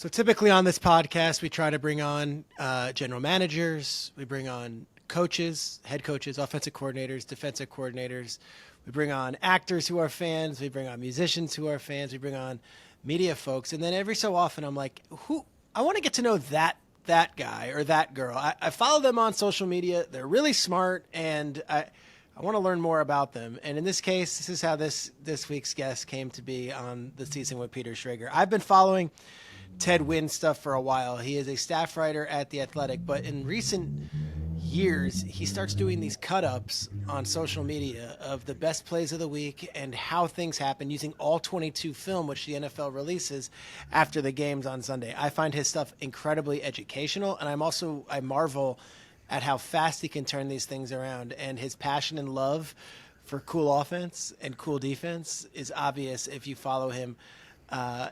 So typically on this podcast, we try to bring on general managers, we bring on coaches, head coaches, offensive coordinators, defensive coordinators. We bring on actors who are fans. We bring on musicians who are fans. We bring on media folks, and then every so often, I'm like, who? I want to get to know that guy or that girl. I follow them on social media. They're really smart, and I want to learn more about them. And in this case, this is how this week's guest came to be on the season with Peter Schrager. I've been following Ted Nguyen stuff for a while. He is a staff writer at The Athletic, but in recent years, he starts doing these cut-ups on social media of the best plays of the week and how things happen using all 22 film, which the NFL releases after the games on Sunday. I find his stuff incredibly educational, and I marvel at how fast he can turn these things around, and his passion and love for cool offense and cool defense is obvious if you follow him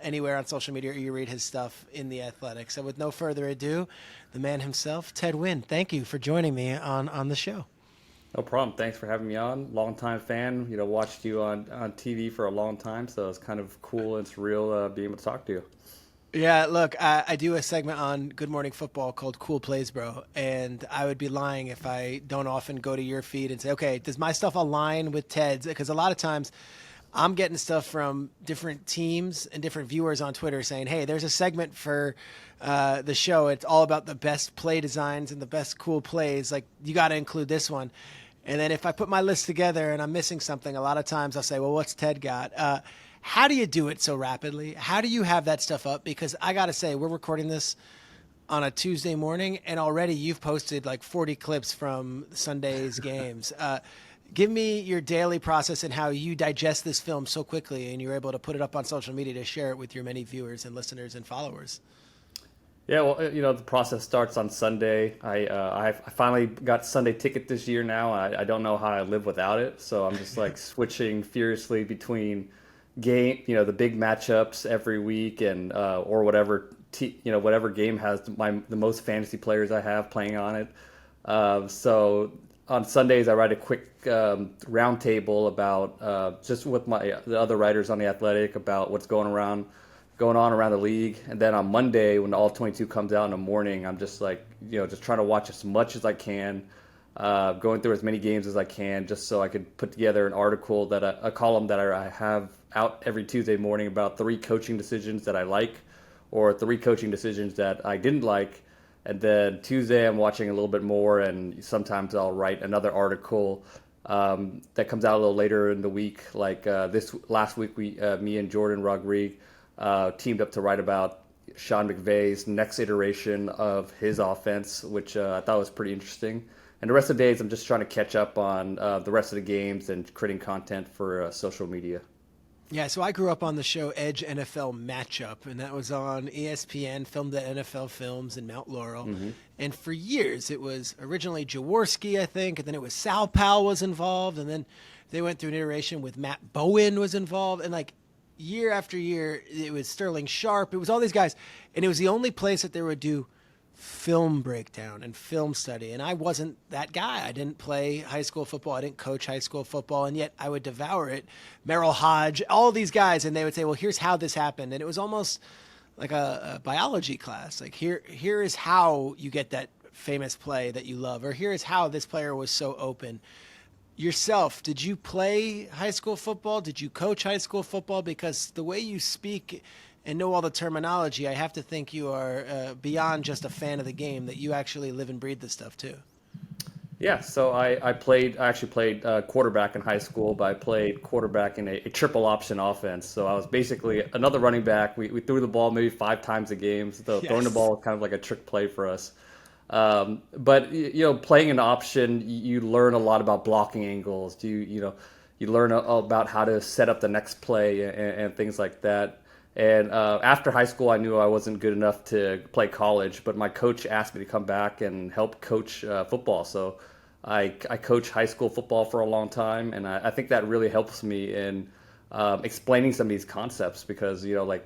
anywhere on social media or you read his stuff in The Athletic. So with no further ado, the man himself, Ted Nguyen, thank you for joining me on the show. No problem. Thanks for having me on. Longtime fan. Watched you on TV for a long time, so it's kind of cool and surreal being able to talk to you. Yeah, look, I do a segment on Good Morning Football called Cool Plays, Bro, and I would be lying if I don't often go to your feed and say, okay, does my stuff align with Ted's? Because a lot of times I'm getting stuff from different teams and different viewers on Twitter saying, hey, there's a segment for the show. It's all about the best play designs and the best cool plays. Like, you got to include this one. And then if I put my list together and I'm missing something, a lot of times I'll say, well, what's Ted got? How do you do it so rapidly? How do you have that stuff up? Because I got to say, we're recording this on a Tuesday morning, and already you've posted like 40 clips from Sunday's games. Give me your daily process and how you digest this film so quickly and you're able to put it up on social media to share it with your many viewers and listeners and followers. Yeah, well, the process starts on Sunday. I finally got Sunday ticket this year now. I don't know how I live without it, so I'm just like switching furiously between the big matchups every week and or whatever game has the most fantasy players I have playing on it. So on Sundays, I write a quick roundtable about just with the other writers on The Athletic about what's going on around the league. And then on Monday, when all 22 comes out in the morning, I'm just like, just trying to watch as much as I can, going through as many games as I can, just so I could put together an article a column that I have out every Tuesday morning about 3 coaching decisions that I like or 3 coaching decisions that I didn't like. And then Tuesday, I'm watching a little bit more, and sometimes I'll write another article that comes out a little later in the week. Like this last week, me and Jordan Rodriguez teamed up to write about Sean McVay's next iteration of his offense, which I thought was pretty interesting. And the rest of the days, I'm just trying to catch up on the rest of the games and creating content for social media. Yeah, so I grew up on the show Edge NFL Matchup, and that was on ESPN, filmed at NFL Films in Mount Laurel. Mm-hmm. And for years, it was originally Jaworski, I think, and then it was Sal Powell was involved, and then they went through an iteration with Matt Bowen was involved, and like year after year, it was Sterling Sharp. It was all these guys, and it was the only place that they would do film breakdown and film study. And I wasn't that guy. I didn't play high school football. I didn't coach high school football. And yet I would devour it. Merrill Hodge, all these guys. And they would say, well, here's how this happened. And it was almost like a biology class. Like here is how you get that famous play that you love. Or here is how this player was so open. Yourself, did you play high school football? Did you coach high school football? Because the way you speak and know all the terminology, I have to think you are beyond just a fan of the game, that you actually live and breathe this stuff too. Yeah, so I actually played quarterback in high school, but I played quarterback in a triple option offense. So I was basically another running back. We threw the ball maybe 5 times a game. So throwing the ball was kind of like a trick play for us. But playing an option, you learn a lot about blocking angles. You learn about how to set up the next play and things like that. And after high school, I knew I wasn't good enough to play college, but my coach asked me to come back and help coach football. So I coached high school football for a long time, and I think that really helps me in explaining some of these concepts because,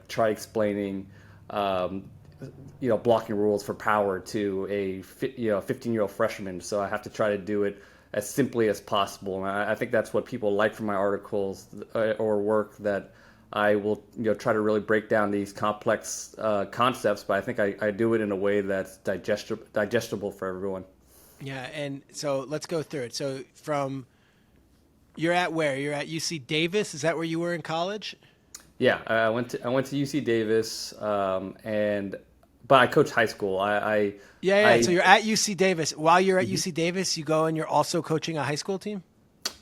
try explaining, blocking rules for power to a 15-year-old freshman. So I have to try to do it as simply as possible. And I think that's what people like from my articles or work, that I will try to really break down these complex concepts, but I think I do it in a way that's digestible for everyone. Yeah, and so let's go through it. So from you're at where? You're at UC Davis. Is that where you were in college? Yeah, I went to UC Davis, but I coached high school. Yeah. So I you're at UC Davis. While you're at Mhm. UC Davis, you go and you're also coaching a high school team?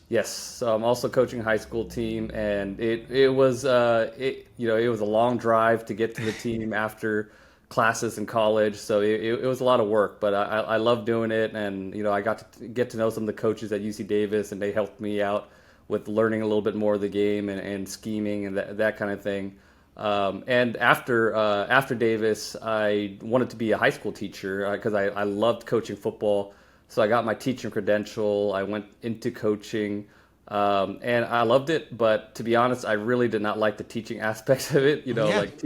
Yes, so I'm also coaching a high school team, and it was a long drive to get to the team after classes in college, so it was a lot of work, but I love doing it, and I got to get to know some of the coaches at UC Davis, and they helped me out with learning a little bit more of the game and scheming and that kind of thing. And after Davis, I wanted to be a high school teacher because I loved coaching football. So I got my teaching credential. I went into coaching, and I loved it. But to be honest, I really did not like the teaching aspects of it. Yeah. Like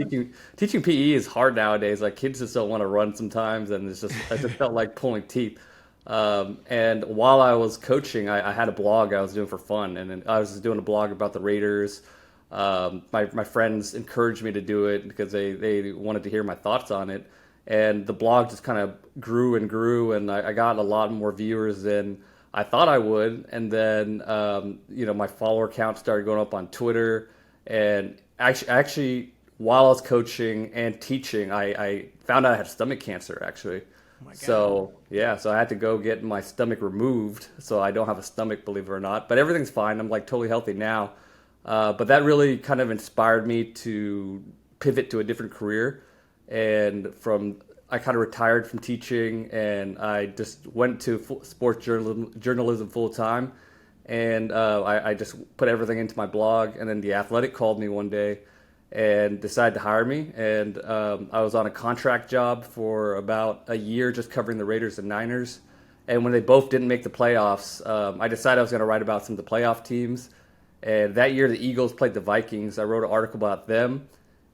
teaching PE is hard nowadays. Like kids just don't want to run sometimes, and it just felt like pulling teeth. And while I was coaching, I had a blog I was doing for fun, and then I was doing a blog about the Raiders. My friends encouraged me to do it because they wanted to hear my thoughts on it. And the blog just kind of grew and grew, and I got a lot more viewers than I thought I would. And then, my follower count started going up on Twitter. And actually, while I was coaching and teaching, I found out I had stomach cancer, actually. Oh my God. So, yeah, so I had to go get my stomach removed. So I don't have a stomach, believe it or not. But everything's fine. I'm like totally healthy now. But that really kind of inspired me to pivot to a different career. And I kind of retired from teaching, and I just went to sports journalism full time. And I just put everything into my blog. And then The Athletic called me one day and decided to hire me. And I was on a contract job for about a year, just covering the Raiders and Niners. And when they both didn't make the playoffs, I decided I was going to write about some of the playoff teams. And that year, the Eagles played the Vikings. I wrote an article about them.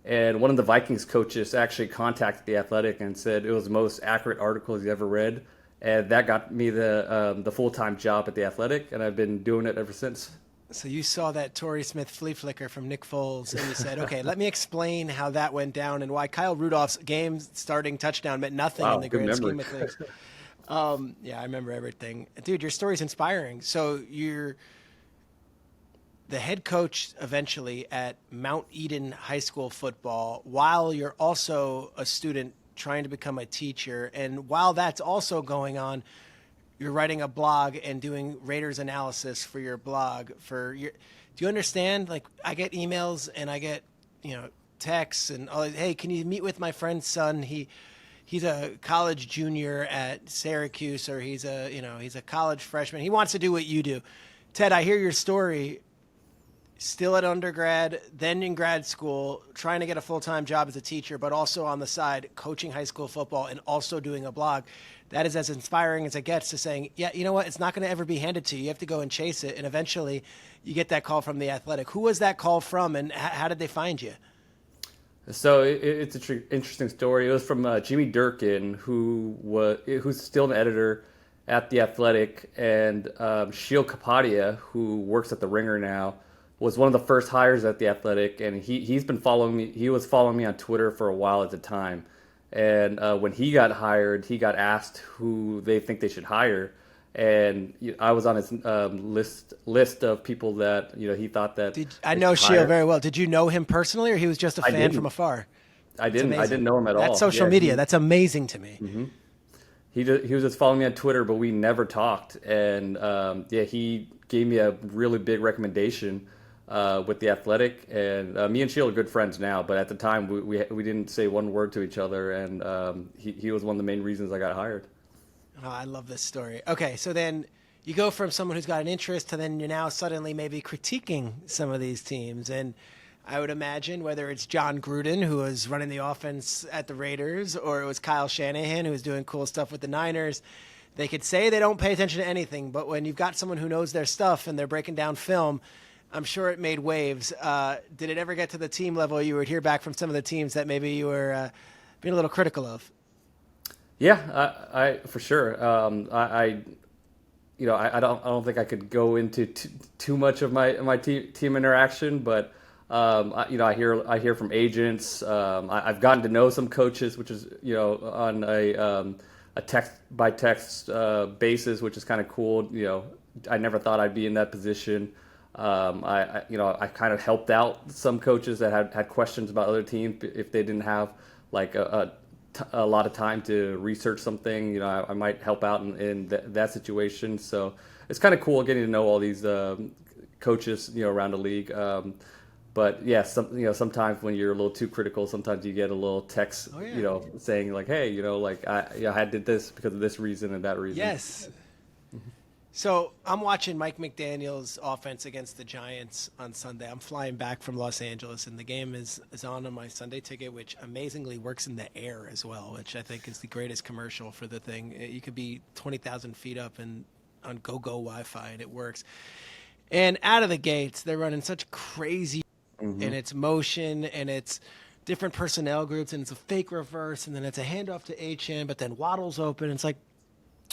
And one of the Vikings coaches actually contacted The Athletic and said it was the most accurate article he's ever read. And that got me the full-time job at The Athletic, and I've been doing it ever since. So you saw that Torrey Smith flea flicker from Nick Foles, and you said, okay, let me explain how that went down and why Kyle Rudolph's game-starting touchdown meant nothing Wow, in the good grand memory. scheme of things. Yeah, I remember everything. Dude, your story's inspiring. So you're the head coach eventually at Mount Eden High School football while you're also a student trying to become a teacher. And while that's also going on, you're writing a blog and doing Raiders analysis for your blog. Do you understand? Like, I get emails and I get, texts and, oh, hey, can you meet with my friend's son? He's a college junior at Syracuse, or he's a college freshman. He wants to do what you do. Ted, I hear your story. Still at undergrad, then in grad school, trying to get a full-time job as a teacher, but also on the side, coaching high school football and also doing a blog. That is as inspiring as it gets to saying, yeah, you know what? It's not going to ever be handed to you. You have to go and chase it. And eventually you get that call from The Athletic. Who was that call from, and how did they find you? So it's an interesting story. It was from Jimmy Durkin, who's still an editor at The Athletic, and Sheil Kapadia, who works at The Ringer now, was one of the first hires at The Athletic, and he's been following me. He was following me on Twitter for a while at the time, and when he got hired, he got asked who they think they should hire, and I was on his list of people that he thought that I they know should Sheil hire. very well. Did you know him personally, or he was just a I fan from didn't. afar? I It's didn't. I amazing. didn't know him at all. That's social Yeah, media. That's amazing to me. he was just following me on Twitter, but we never talked. And he gave me a really big recommendation with The Athletic, and me and Sheil are good friends now. But at the time, we didn't say one word to each other, and he was one of the main reasons I got hired. Oh, I love this story. Okay, so then you go from someone who's got an interest to then you're now suddenly maybe critiquing some of these teams. And I would imagine whether it's John Gruden, who was running the offense at the Raiders, or it was Kyle Shanahan, who was doing cool stuff with the Niners, they could say they don't pay attention to anything. But when you've got someone who knows their stuff and they're breaking down film, I'm sure it made waves. Did it ever get to the team level you would hear back from some of the teams that maybe you were being a little critical of? Yeah, I for sure. I don't think I could go into too much of my team interaction, but I hear from agents. I've gotten to know some coaches, which is on a text by text basis, which is kind of cool. I never thought I'd be in that position. I kind of helped out some coaches that had questions about other teams if they didn't have like a lot of time to research something. I might help out in that situation. So it's kind of cool getting to know all these coaches, around the league. But yeah, sometimes when you're a little too critical, sometimes you get a little text, Oh, yeah. saying like, hey, I did this because of this reason and that reason. Yes. So I'm watching Mike McDaniel's offense against the Giants on Sunday. I'm flying back from Los Angeles, and the game is on my Sunday ticket, which amazingly works in the air as well, which I think is the greatest commercial for the thing. You could be 20,000 feet up and on go-go Wi-Fi, and it works. And out of the gates, they're running such crazy, and it's motion, and it's different personnel groups, and it's a fake reverse, and then it's a handoff to HN, but then Waddle's open. It's like,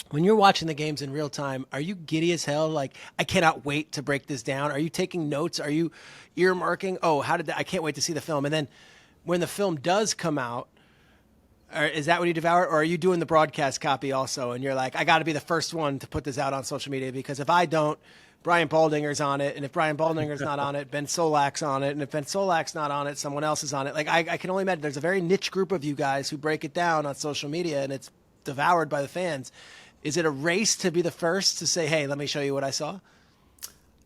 when you're watching the games in real time, are you giddy as hell? Like, I cannot wait to break this down. Are you taking notes? Are you earmarking? Oh, how did that? I can't wait to see the film. And then when the film does come out, is that when you devour it? Or are you doing the broadcast copy also? And you're like, I got to be the first one to put this out on social media, because if I don't, Brian Baldinger's on it. And if Brian Baldinger's not on it, Ben Solak's on it. And if Ben Solak's not on it, someone else is on it. Like, I can only imagine there's a very niche group of you guys who break it down on social media, and it's devoured by the fans. Is it a race to be the first to say, hey, let me show you what I saw?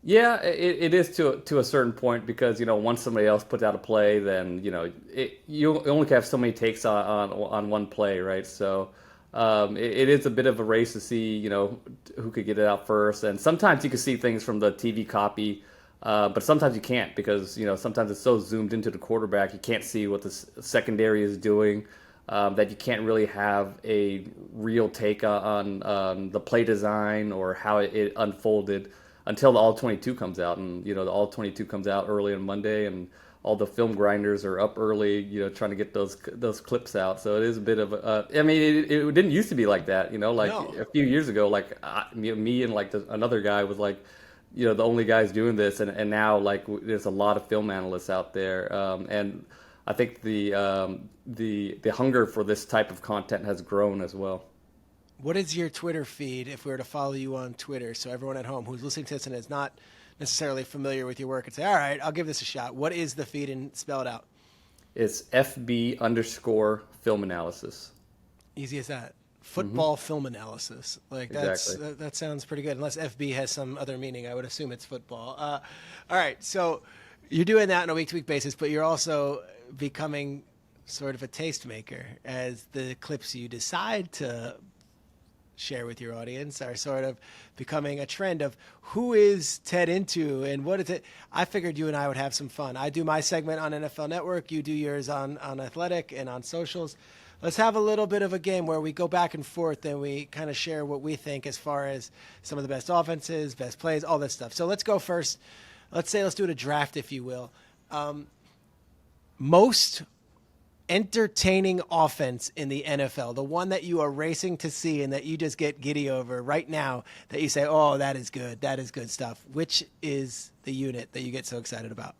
Yeah, it is to a certain point, because once somebody else puts out a play, then you only have so many takes on one play, right? So it is a bit of a race to see who could get it out first, and sometimes you can see things from the TV copy, but sometimes you can't, because sometimes it's so zoomed into the quarterback, you can't see what the secondary is doing. That you can't really have a real take on the play design or how it unfolded until the All-22 comes out. And, the All-22 comes out early on Monday, and all the film grinders are up early, trying to get those clips out. So it is a bit of it didn't used to be like that, like No. a few years ago, like me and like another guy was like, the only guys doing this. And now, like, there's a lot of film analysts out there. And I think the hunger for this type of content has grown as well. What is your Twitter feed if we were to follow you on Twitter? So everyone at home who's listening to this and is not necessarily familiar with your work and say, all right, I'll give this a shot. What is the feed, and spell it out? It's FB_film analysis. Easy as that. Football film analysis. Like, Exactly. that sounds pretty good. Unless FB has some other meaning, I would assume it's football. All right, so you're doing that on a week-to-week basis, but you're also becoming sort of a tastemaker, as the clips you decide to share with your audience are sort of becoming a trend of who is Ted into and what is it. I figured you and I would have some fun. I do my segment on NFL Network. You do yours on Athletic and on socials. Let's have a little bit of a game where we go back and forth and we kind of share what we think as far as some of the best offenses, best plays, all this stuff. So let's go first. Let's do it a draft, if you will. Most entertaining offense in the NFL, the one that you are racing to see and that you just get giddy over right now, that you say, oh, that is good stuff. Which is the unit that you get so excited about?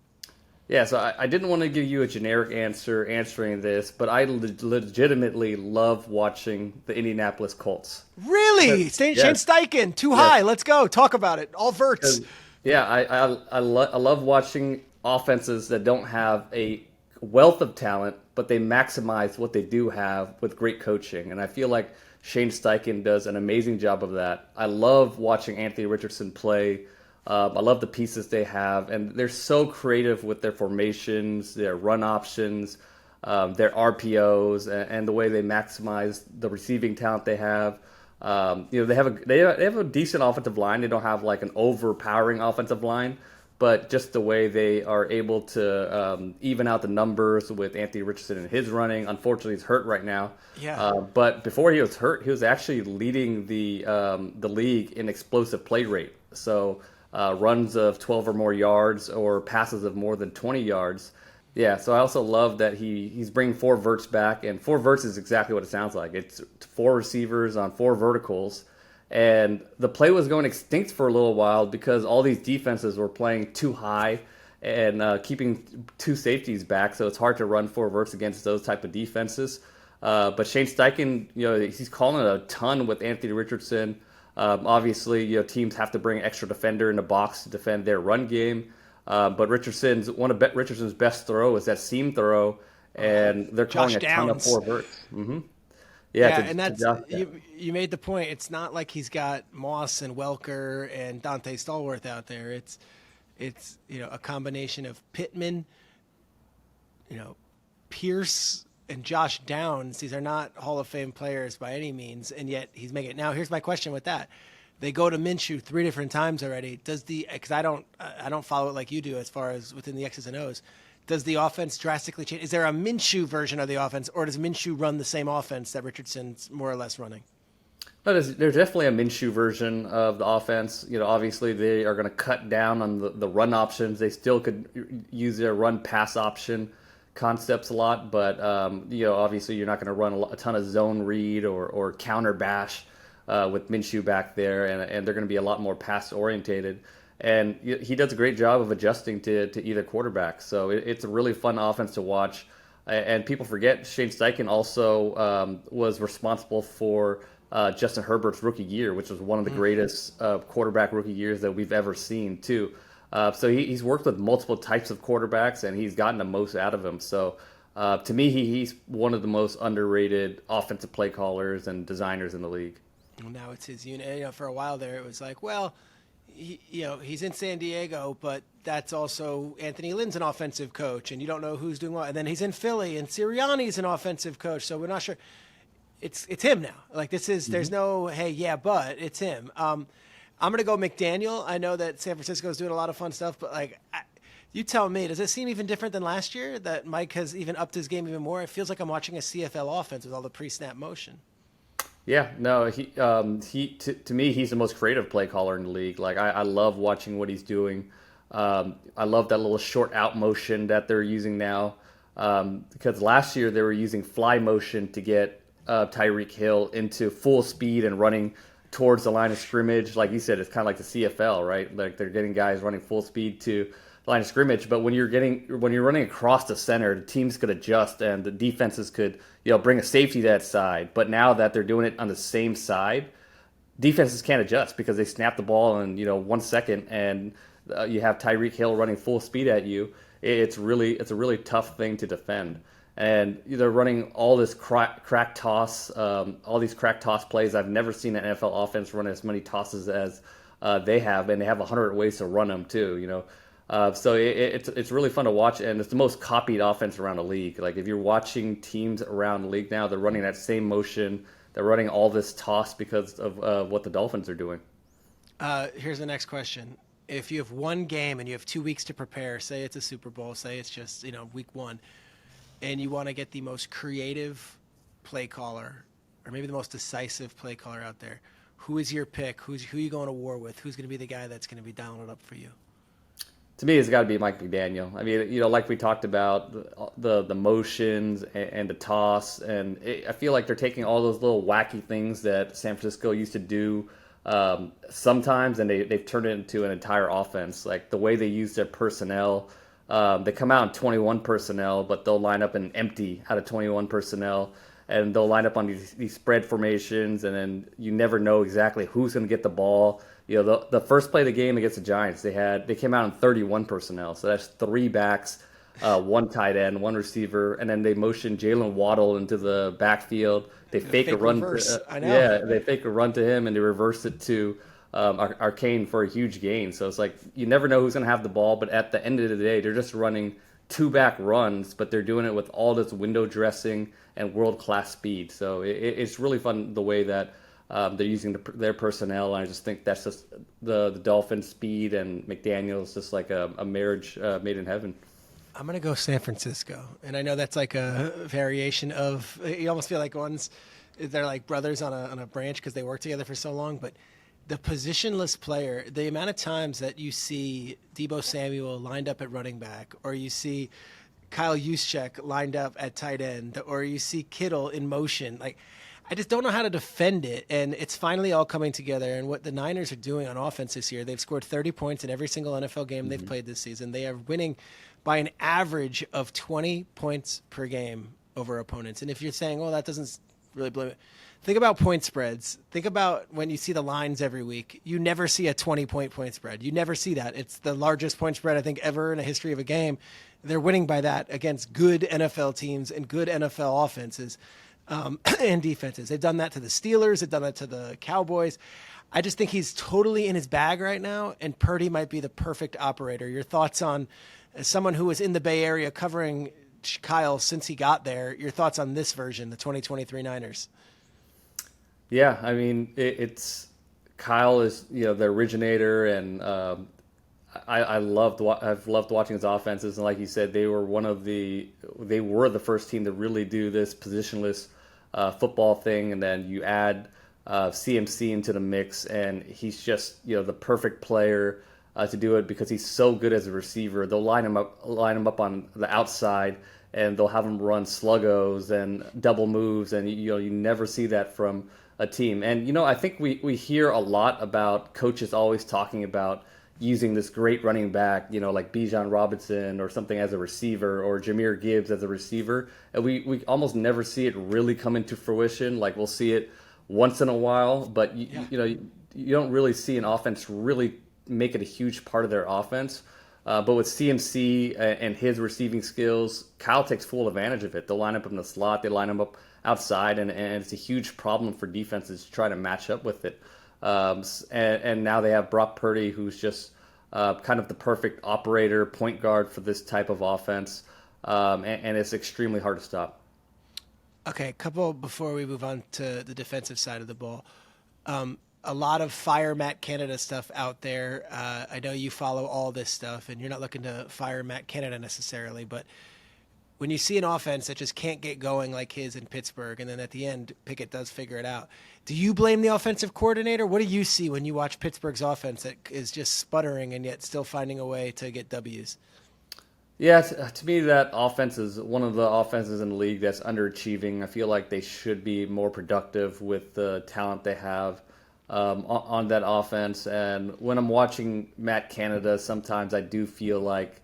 Yeah, so I didn't want to give you a generic answer answering this, but I legitimately love watching the Indianapolis Colts. Really? Shane Steichen, too high. Let's go. Talk about it. All verts. Yeah, I love watching offenses that don't have a wealth of talent, but they maximize what they do have with great coaching. And I feel like Shane Steichen does an amazing job of that. I love watching Anthony Richardson play. I love the pieces they have, and they're so creative with their formations, their run options, their RPOs, and the way they maximize the receiving talent they have. They have a decent offensive line. They don't have like an overpowering offensive line, but just the way they are able to even out the numbers with Anthony Richardson and his running. Unfortunately, he's hurt right now. Yeah. But before he was hurt, he was actually leading the league in explosive play rate. So runs of 12 or more yards or passes of more than 20 yards. Yeah, so I also love that he's bringing 4 verts back, and 4 verts is exactly what it sounds like. It's 4 receivers on 4 verticals, and the play was going extinct for a little while because all these defenses were playing too high and keeping two safeties back, so it's hard to run four verts against those type of defenses. But Shane Steichen, he's calling it a ton with Anthony Richardson. Obviously, teams have to bring extra defender in the box to defend their run game. But one of Richardson's best throw is that seam throw, and they're calling Josh a ton of Downs. four verts. Mm-hmm. Yeah, and that's you made the point. It's not like he's got Moss and Welker and Dante Stallworth out there. It's a combination of Pittman, Pierce, and Josh Downs. These are not Hall of Fame players by any means, and yet he's making it. Now, here's my question with that. They go to Minshew 3 different times already. Because I don't follow it like you do as far as within the X's and O's. Does the offense drastically change? Is there a Minshew version of the offense, or does Minshew run the same offense that Richardson's more or less running? No, there's definitely a Minshew version of the offense. Obviously they are going to cut down on the run options. They still could use their run pass option concepts a lot, but obviously you're not going to run a ton of zone read or counter bash with Minshew back there, and they're going to be a lot more pass orientated. And he does a great job of adjusting to either quarterback. So it's a really fun offense to watch. And people forget Shane Steichen also was responsible for Justin Herbert's rookie year, which was one of the greatest quarterback rookie years that we've ever seen, too. So he's worked with multiple types of quarterbacks, and he's gotten the most out of them. So to me, he's one of the most underrated offensive play callers and designers in the league. Well, now it's his unit. For a while there, it was like, well, he's in San Diego, but that's also Anthony Lynn's an offensive coach, and you don't know who's doing what. And then he's in Philly, and Sirianni's an offensive coach, so we're not sure. It's him now. Like this is there's no hey yeah but it's him. I'm gonna go McDaniel. I know that San Francisco's doing a lot of fun stuff, but you tell me, does it seem even different than last year that Mike has even upped his game even more? It feels like I'm watching a CFL offense with all the pre-snap motion. Yeah, no, to me, he's the most creative play caller in the league. Like I love watching what he's doing. I love that little short out motion that they're using now. Because last year they were using fly motion to get Tyreek Hill into full speed and running towards the line of scrimmage. Like you said, it's kind of like the CFL, right? Like they're getting guys running full speed to the line of scrimmage. But when you're running across the center, the teams could adjust and the defenses could bring a safety to that side. But now that they're doing it on the same side, defenses can't adjust because they snap the ball in 1 second and you have Tyreek Hill running full speed at you. It's a really tough thing to defend. And they're running all this crack toss, all these crack toss plays. I've never seen an NFL offense run as many tosses as they have, and they have 100 ways to run them too. So it's really fun to watch, and it's the most copied offense around the league. Like if you're watching teams around the league now, they're running that same motion. They're running all this toss because of what the Dolphins are doing. Here's the next question. If you have one game and you have 2 weeks to prepare, say it's a Super Bowl, say it's just week 1, and you want to get the most creative play caller or maybe the most decisive play caller out there, who is your pick? Who are you going to war with? Who's going to be the guy that's going to be dialing it up for you? To me, it's got to be Mike McDaniel. I mean, like we talked about, the motions and the toss, and I feel like they're taking all those little wacky things that San Francisco used to do sometimes, and they've turned it into an entire offense. Like the way they use their personnel. They come out in 21 personnel, but they'll line up an empty out of 21 personnel, and they'll line up on these spread formations, and then you never know exactly who's going to get the ball. The first play of the game against the Giants, they came out in 31 personnel, so that's 3 backs, 1 tight end, 1 receiver, and then they motion Jalen Waddle into the backfield. They fake a run. They fake a run to him, and they reverse it to Arcane for a huge gain. So it's like you never know who's going to have the ball, but at the end of the day, they're just running 2-back runs, but they're doing it with all this window dressing and world-class speed. So it's really fun the way that they're using their personnel. And I just think that's just the Dolphins' speed, and McDaniel's just like a marriage made in heaven. I'm going to go San Francisco. And I know that's like a variation of, you almost feel like they're like brothers on a branch because they work together for so long, but the positionless player, the amount of times that you see Deebo Samuel lined up at running back, or you see Kyle Juszczyk lined up at tight end, or you see Kittle in motion. Like, I just don't know how to defend it. And it's finally all coming together. And what the Niners are doing on offense this year, they've scored 30 points in every single NFL game they've played this season. They are winning by an average of 20 points per game over opponents. And if you're saying, oh, that doesn't really blow it, think about point spreads. Think about when you see the lines every week. You never see a 20-point spread. You never see that. It's the largest point spread, I think, ever in the history of a game. They're winning by that against good NFL teams and good NFL offenses and defenses. They've done that to the Steelers. They've done that to the Cowboys. I just think he's totally in his bag right now, and Purdy might be the perfect operator. Your thoughts on, as someone who was in the Bay Area covering Kyle since he got there, your thoughts on this version, the 2023 Niners? Yeah, I mean, it's Kyle is the originator, and I've loved watching his offenses, and like you said, they were the first team to really do this positionless football thing, and then you add CMC into the mix, and he's just the perfect player to do it because he's so good as a receiver. They'll line him up on the outside, and they'll have him run sluggos and double moves, and you never see that from a team. And I think we hear a lot about coaches always talking about using this great running back, like Bijan Robinson or something as a receiver, or Jahmyr Gibbs as a receiver, and we almost never see it really come into fruition. Like, we'll see it once in a while, but you don't really see an offense really make it a huge part of their offense. But with CMC and his receiving skills, Kyle takes full advantage of it. They'll line up in the slot, they line him up outside, and it's a huge problem for defenses to try to match up with it. And now they have Brock Purdy, who's just kind of the perfect operator, point guard for this type of offense, and it's extremely hard to stop. Okay, a couple before we move on to the defensive side of the ball. A lot of fire Matt Canada stuff out there. I know you follow all this stuff, and you're not looking to fire Matt Canada necessarily, but when you see an offense that just can't get going like his in Pittsburgh, and then at the end, Pickett does figure it out, do you blame the offensive coordinator? What do you see when you watch Pittsburgh's offense that is just sputtering and yet still finding a way to get W's? Yeah, to me, that offense is one of the offenses in the league that's underachieving. I feel like they should be more productive with the talent they have on that offense. And when I'm watching Matt Canada, sometimes I do feel like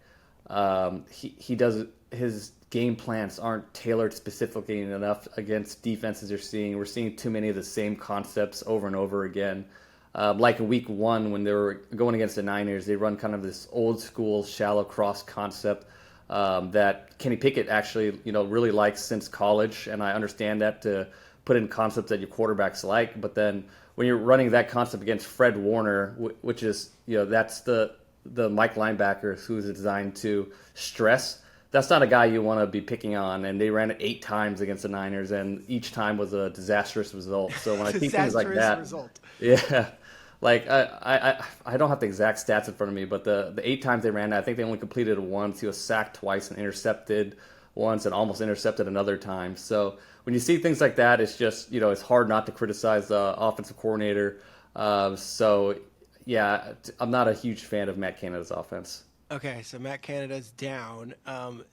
he does his game plans aren't tailored specifically enough against defenses you're seeing. We're seeing too many of the same concepts over and over again. Like in week one, when they were going against the Niners, they run kind of this old school shallow cross concept that Kenny Pickett actually, really likes since college. And I understand that, to put in concepts that your quarterbacks like. But then when you're running that concept against Fred Warner, which is, that's the Mike linebacker who's designed to stress, that's not a guy you want to be picking on. And they ran it 8 times against the Niners, and each time was a disastrous result. So when I see things like that, result. Yeah, like I don't have the exact stats in front of me, but the 8 times they ran, I think they only completed it once. He was sacked twice and intercepted once, and almost intercepted another time. So when you see things like that, it's just it's hard not to criticize the offensive coordinator. So yeah, I'm not a huge fan of Matt Canada's offense. Okay, so Matt Canada's down.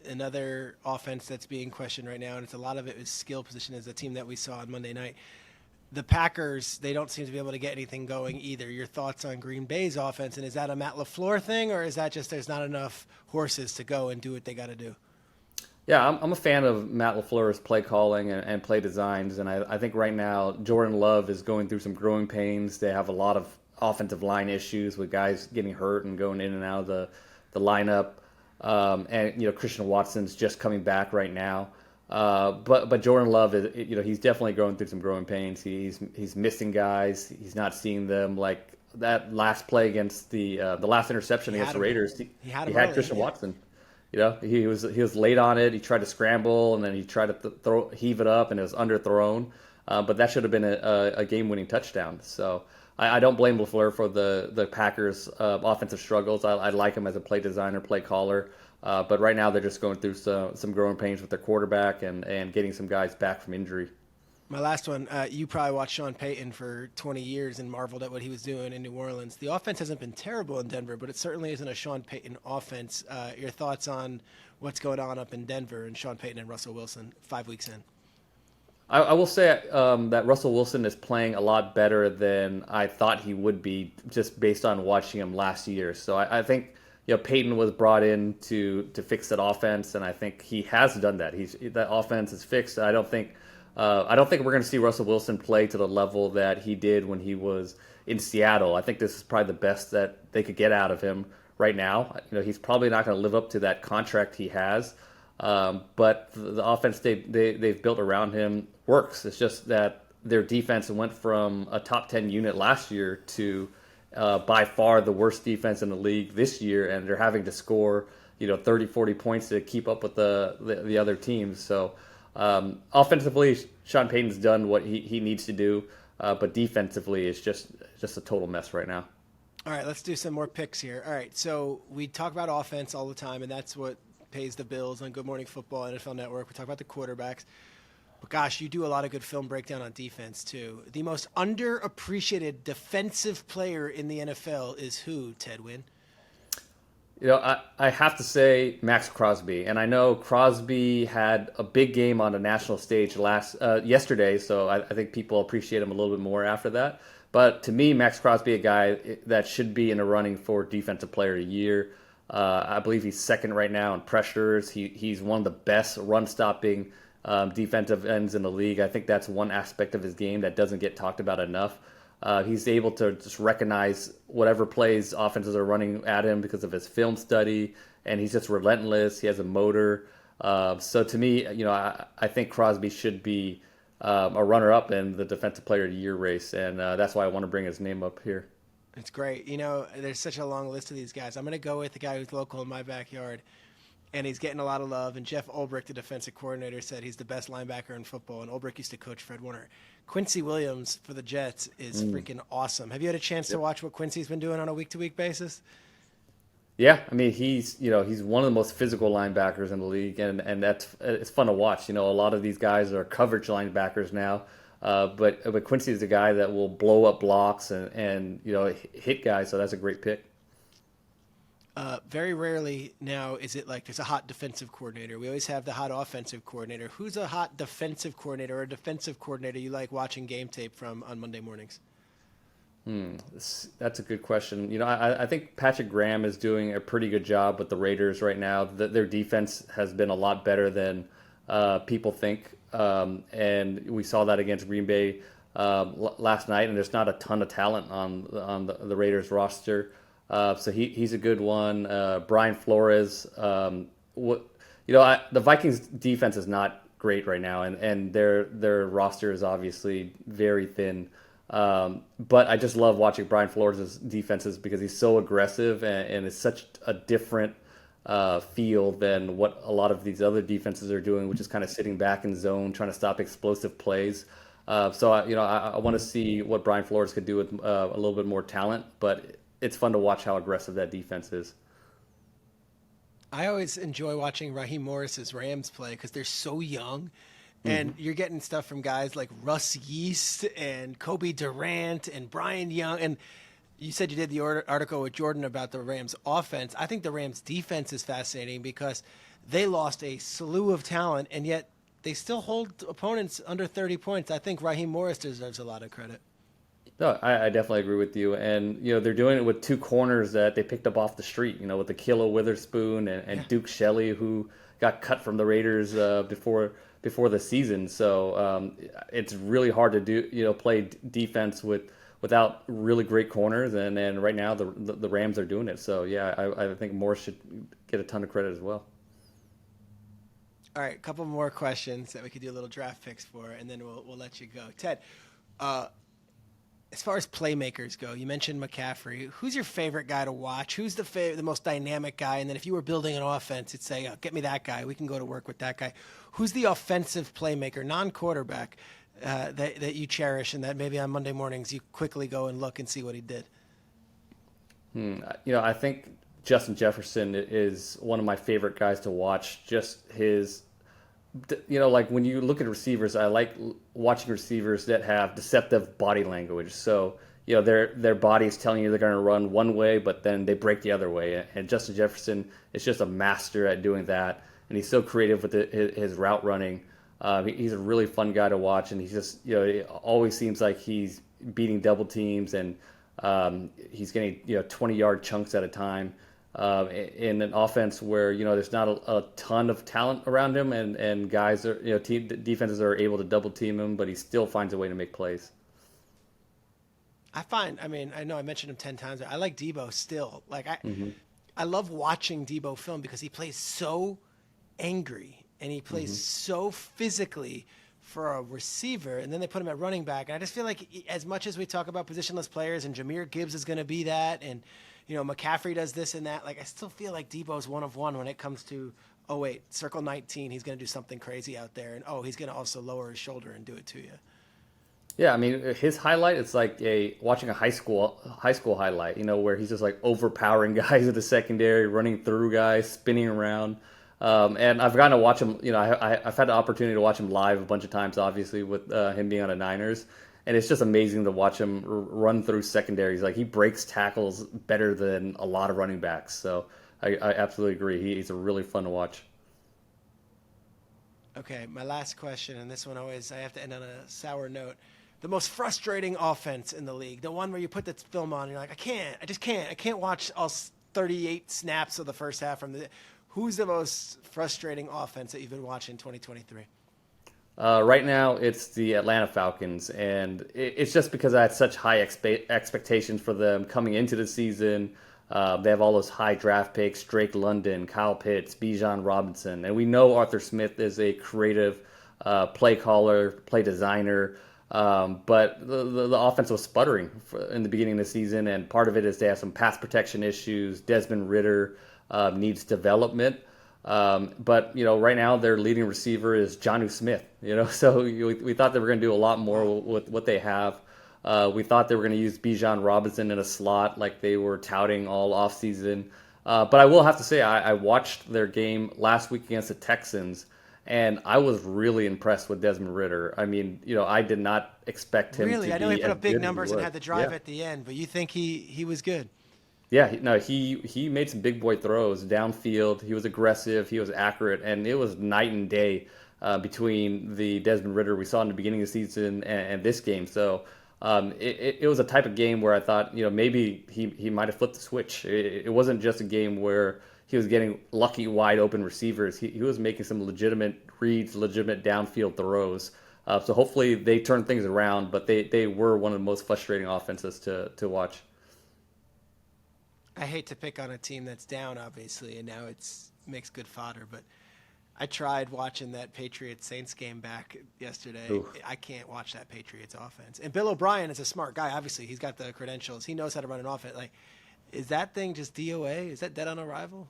Another offense that's being questioned right now, and it's a lot of it is skill position, is the team that we saw on Monday night. The Packers, they don't seem to be able to get anything going either. Your thoughts on Green Bay's offense, and is that a Matt LaFleur thing, or is that just there's not enough horses to go and do what they got to do? Yeah, I'm a fan of Matt LaFleur's play calling and play designs, and I think right now Jordan Love is going through some growing pains. They have a lot of offensive line issues with guys getting hurt and going in and out of the lineup, and Christian Watson's just coming back right now. But Jordan Love is, he's definitely going through some growing pains. He's missing guys. He's not seeing them. Like that last play against the last interception against the Raiders. He had Christian Watson. He was late on it. He tried to scramble, and then he tried to heave it up, and it was underthrown. But that should have been a game-winning touchdown. So I don't blame LaFleur for the Packers' offensive struggles. I like him as a play designer, play caller. But right now they're just going through some growing pains with their quarterback and getting some guys back from injury. My last one, you probably watched Sean Payton for 20 years and marveled at what he was doing in New Orleans. The offense hasn't been terrible in Denver, but it certainly isn't a Sean Payton offense. Your thoughts on what's going on up in Denver and Sean Payton and Russell Wilson 5 weeks in? I will say that Russell Wilson is playing a lot better than I thought he would be, just based on watching him last year. So I think Peyton was brought in to fix that offense, and I think he has done that. That offense is fixed. I don't think we're going to see Russell Wilson play to the level that he did when he was in Seattle. I think this is probably the best that they could get out of him right now. He's probably not going to live up to that contract he has. But the offense they've built around him works. It's just that their defense went from a top 10 unit last year to by far the worst defense in the league this year, and they're having to score 30, 40 points to keep up with the other teams. So offensively, Sean Payton's done what he needs to do, but defensively, it's just a total mess right now. All right, let's do some more picks here. All right, so we talk about offense all the time, and that's what pays the bills on Good Morning Football, NFL Network. We talk about the quarterbacks. But gosh, you do a lot of good film breakdown on defense, too. The most underappreciated defensive player in the NFL is who, Ted Nguyen? I have to say Max Crosby, and I know Crosby had a big game on the national stage yesterday, so I think people appreciate him a little bit more after that. But to me, Max Crosby, a guy that should be in the running for Defensive Player of the Year. I believe he's second right now in pressures. He's one of the best run-stopping defensive ends in the league. I think that's one aspect of his game that doesn't get talked about enough. He's able to just recognize whatever plays offenses are running at him because of his film study, and he's just relentless. He has a motor. So to me, I think Crosby should be a runner-up in the Defensive Player of the Year race, and that's why I want to bring his name up here. It's great. There's such a long list of these guys. I'm going to go with the guy who's local in my backyard, and he's getting a lot of love. And Jeff Ulbrich, the defensive coordinator, said he's the best linebacker in football, and Ulbrich used to coach Fred Warner. Quincy Williams for the Jets is freaking awesome. Have you had a chance to watch what Quincy's been doing on a week-to-week basis? Yeah, I mean he's one of the most physical linebackers in the league, and it's fun to watch. A lot of these guys are coverage linebackers now, but Quincy is a guy that will blow up blocks and hit guys. So that's a great pick. Very rarely now is it like there's a hot defensive coordinator. We always have the hot offensive coordinator. Who's a hot defensive coordinator or a defensive coordinator you like watching game tape from on Monday mornings? That's a good question. I think Patrick Graham is doing a pretty good job with the Raiders right now. Their defense has been a lot better than people think, and we saw that against Green Bay last night. And there's not a ton of talent on the Raiders roster. So he's a good one. Brian Flores. The Vikings defense is not great right now, and their roster is obviously very thin. But I just love watching Brian Flores' defenses because he's so aggressive and it's such a different feel than what a lot of these other defenses are doing, which is kind of sitting back in zone, trying to stop explosive plays. So I want to see what Brian Flores could do with a little bit more talent, but it's fun to watch how aggressive that defense is. I always enjoy watching Rahe Morris's Rams play because they're so young, and you're getting stuff from guys like Russ Yeast and Kobe Durant and Brian Young. And you said you did the article with Jordan about the Rams offense. I think the Rams defense is fascinating because they lost a slew of talent, and yet they still hold opponents under 30 points. I think Rahe Morris deserves a lot of credit. No, I definitely agree with you. And, they're doing it with two corners that they picked up off the street, with Ahkello Witherspoon and Duke Shelley, who got cut from the Raiders before the season. So it's really hard to play defense without really great corners. And right now the Rams are doing it. So, yeah, I think Morris should get a ton of credit as well. All right, a couple more questions that we could do a little draft picks for, and then we'll let you go. Ted, as far as playmakers go, you mentioned McCaffrey. Who's your favorite guy to watch? Who's the most dynamic guy? And then if you were building an offense, you'd say, get me that guy. We can go to work with that guy. Who's the offensive playmaker, non-quarterback, that you cherish and that maybe on Monday mornings you quickly go and look and see what he did? I think Justin Jefferson is one of my favorite guys to watch. Just his like when you look at receivers, I like watching receivers that have deceptive body language. So, their body is telling you they're going to run one way, but then they break the other way. And Justin Jefferson is just a master at doing that, and he's so creative with his route running. He's a really fun guy to watch, and he's just, it always seems like he's beating double teams, and he's getting 20-yard chunks at a time. In an offense where there's not a ton of talent around him, and guys are defenses are able to double team him, but he still finds a way to make plays. I mean, I know I mentioned him 10 times. I like Deebo still. Like I love watching Deebo film because he plays so angry and he plays so physically for a receiver, and then they put him at running back. And I just feel like as much as we talk about positionless players, and Jahmyr Gibbs is going to be that, and McCaffrey does this and that, like I still feel like Debo's one of one when it comes to, oh wait, circle 19, he's going to do something crazy out there, and oh, he's going to also lower his shoulder and do it to you. Yeah, I mean, his highlight, it's like watching a high school highlight, where he's just like overpowering guys in the secondary, running through guys, spinning around. And I've gotten to watch him, I've had the opportunity to watch him live a bunch of times, obviously, with him being on the Niners. And it's just amazing to watch him run through secondaries. Like, he breaks tackles better than a lot of running backs. So I absolutely agree. He's a really fun to watch. Okay, my last question, and this one always, I have to end on a sour note. The most frustrating offense in the league, the one where you put the film on and you're like, I can't watch all 38 snaps of the first half from the. Who's the most frustrating offense that you've been watching in 2023? Right now, it's the Atlanta Falcons, and it's just because I had such high expectations for them coming into the season. They have all those high draft picks: Drake London, Kyle Pitts, Bijan Robinson, and we know Arthur Smith is a creative play caller, play designer. But the offense was sputtering in the beginning of the season, and part of it is they have some pass protection issues. Desmond Ridder needs development. But right now their leading receiver is Jonnu Smith. So we thought they were going to do a lot more with what they have. We thought they were going to use Bijan Robinson in a slot like they were touting all offseason. But I will have to say I watched their game last week against the Texans, and I was really impressed with Desmond Ridder. I mean, I did not expect him to be. Really? I know he put up big numbers and had the drive Yeah. at the end, but you think he was good? Yeah, no, he made some big boy throws downfield. He was aggressive. He was accurate, and it was night and day between the Desmond Ridder we saw in the beginning of the season and this game. So it was a type of game where I thought maybe he might have flipped the switch. It wasn't just a game where he was getting lucky wide open receivers. He was making some legitimate reads, legitimate downfield throws. So hopefully they turn things around. But they were one of the most frustrating offenses to watch. I hate to pick on a team that's down, obviously, and now makes good fodder. But I tried watching that Patriots-Saints game back yesterday. Oof. I can't watch that Patriots offense. And Bill O'Brien is a smart guy. Obviously, he's got the credentials. He knows how to run an offense. Like, is that thing just DOA? Is that dead on arrival?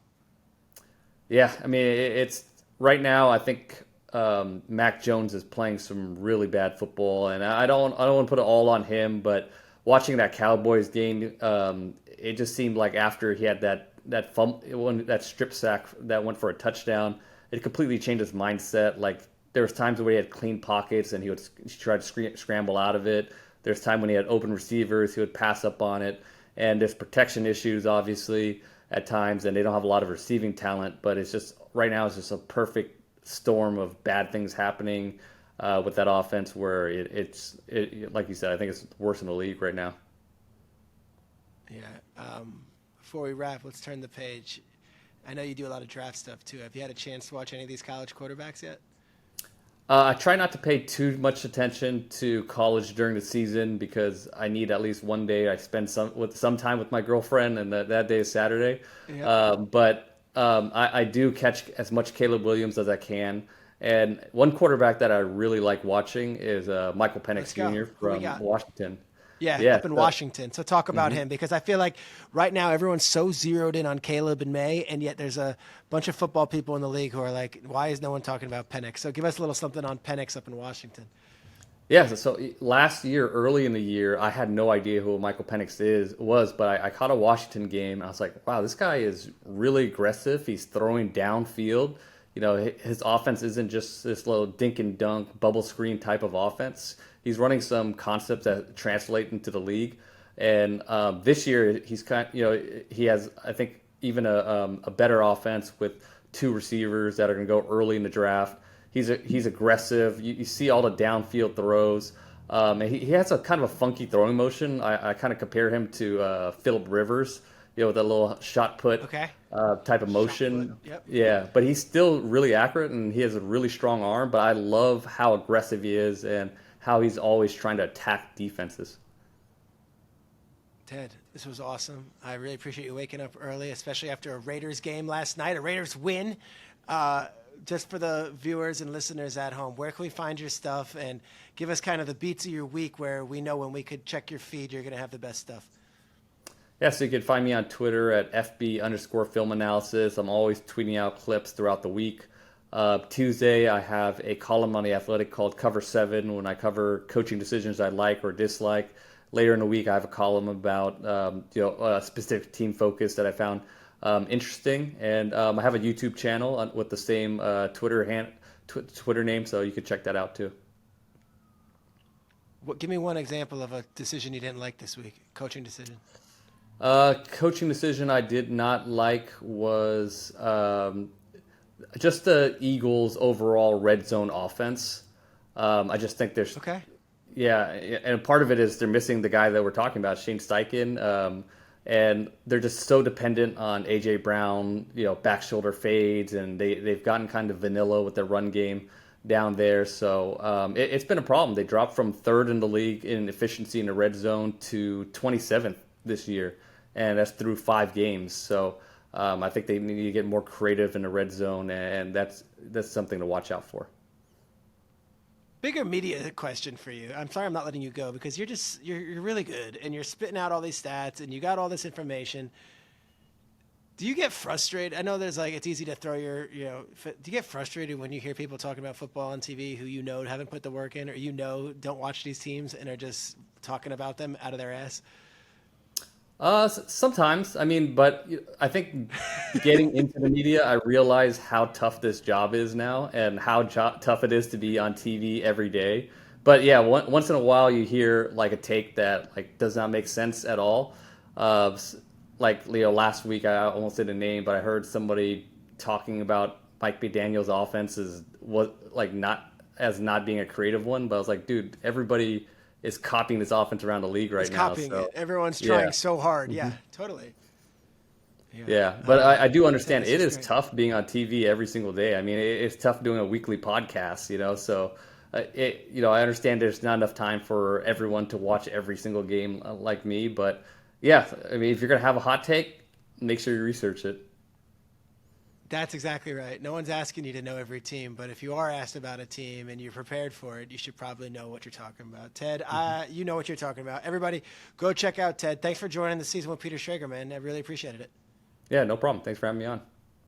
Yeah, I mean it's right now. I think Mac Jones is playing some really bad football, and I don't want to put it all on him, but watching that Cowboys game, it just seemed like after he had that strip sack that went for a touchdown, it completely changed his mindset. Like there was times where he had clean pockets and he try to scramble out of it. There's time when he had open receivers, he would pass up on it, and there's protection issues obviously at times, and they don't have a lot of receiving talent. But it's just right now it's just a perfect storm of bad things happening with that offense where it's like you said, I think it's worse in the league right now. Yeah. Before we wrap, let's turn the page. I know you do a lot of draft stuff too. Have you had a chance to watch any of these college quarterbacks yet? I try not to pay too much attention to college during the season because I need at least one day I spend some time with my girlfriend, and that day is Saturday. Yeah. But I do catch as much Caleb Williams as I can. And one quarterback that I really like watching is Michael Penix Jr. from Washington. Yeah, up in Washington. So talk about him, because I feel like right now everyone's so zeroed in on Caleb and May, and yet there's a bunch of football people in the league who are like, why is no one talking about Penix? So give us a little something on Penix up in Washington. Yeah, so last year, early in the year, I had no idea who Michael Penix was, but I caught a Washington game. I was like, wow, this guy is really aggressive. He's throwing downfield. his offense isn't just this little dink and dunk bubble screen type of offense. He's running some concepts that translate into the league. And this year, he has, I think, even a better offense with two receivers that are going to go early in the draft. He's aggressive. You see all the downfield throws. And he has a kind of a funky throwing motion. I kind of compare him to Phillip Rivers, with a little shot put type of motion. Yep. Yeah, but he's still really accurate, and he has a really strong arm. But I love how aggressive he is and how he's always trying to attack defenses. Ted, this was awesome. I really appreciate you waking up early, especially after a Raiders game last night, a Raiders win. Just for the viewers and listeners at home, where can we find your stuff, and give us kind of the beats of your week where we know when we could check your feed, you're going to have the best stuff. Yeah, so you can find me on Twitter at FB_film analysis. I'm always tweeting out clips throughout the week. Tuesday, I have a column on The Athletic called Cover 7 when I cover coaching decisions I like or dislike. Later in the week, I have a column about a specific team focus that I found interesting. And I have a YouTube channel with the same Twitter name, so you can check that out too. Give me one example of a decision you didn't like this week, coaching decision. Coaching decision I did not like was just the Eagles' overall red zone offense. I just think there's yeah, and part of it is they're missing the guy that we're talking about, Shane Steichen, and they're just so dependent on A.J. Brown, back shoulder fades, and they've gotten kind of vanilla with their run game down there. So it's been a problem. They dropped from 3rd in the league in efficiency in the red zone to 27th this year, and that's through 5 games. So I think they need to get more creative in the red zone, and that's something to watch out for. Bigger media question for you. I'm sorry I'm not letting you go, because you're really good, and you're spitting out all these stats, and you got all this information. Do you get frustrated? I know it's easy to throw do you get frustrated when you hear people talking about football on TV who haven't put the work in, or don't watch these teams and are just talking about them out of their ass? Sometimes, but I think getting into the media, I realize how tough this job is now and how tough it is to be on TV every day. But yeah, once in a while you hear a take that does not make sense at all. Last week I almost did a name, but I heard somebody talking about Mike McDaniel's offense not being a creative one. But I was like, dude, everybody is copying this offense around the league right now. Copying it. Everyone's trying so hard. Mm-hmm. Yeah, totally. Yeah, but I do understand it is tough being on TV every single day. It's tough doing a weekly podcast, so I understand there's not enough time for everyone to watch every single game like me. But yeah, if you're going to have a hot take, make sure you research it. That's exactly right. No one's asking you to know every team, but if you are asked about a team and you're prepared for it, you should probably know what you're talking about. Ted, you know what you're talking about. Everybody, go check out Ted. Thanks for joining the Season with Peter Schrager, man. I really appreciated it. Yeah, no problem. Thanks for having me on.